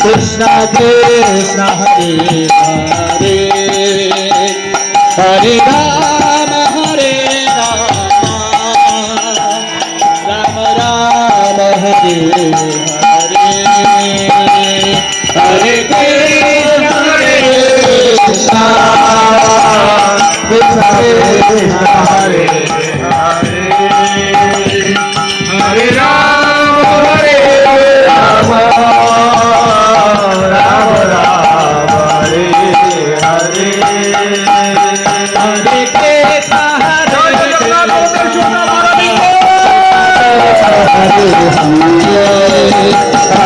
Krishna Krishna Hare Hare Hare Rama Rama Rama Hare Hare Hare Krishna Krishna Krishna Krishna Hare Hare Hare Rama Rama Rama Hare Hare Hare Krishna Hare Krishna Hare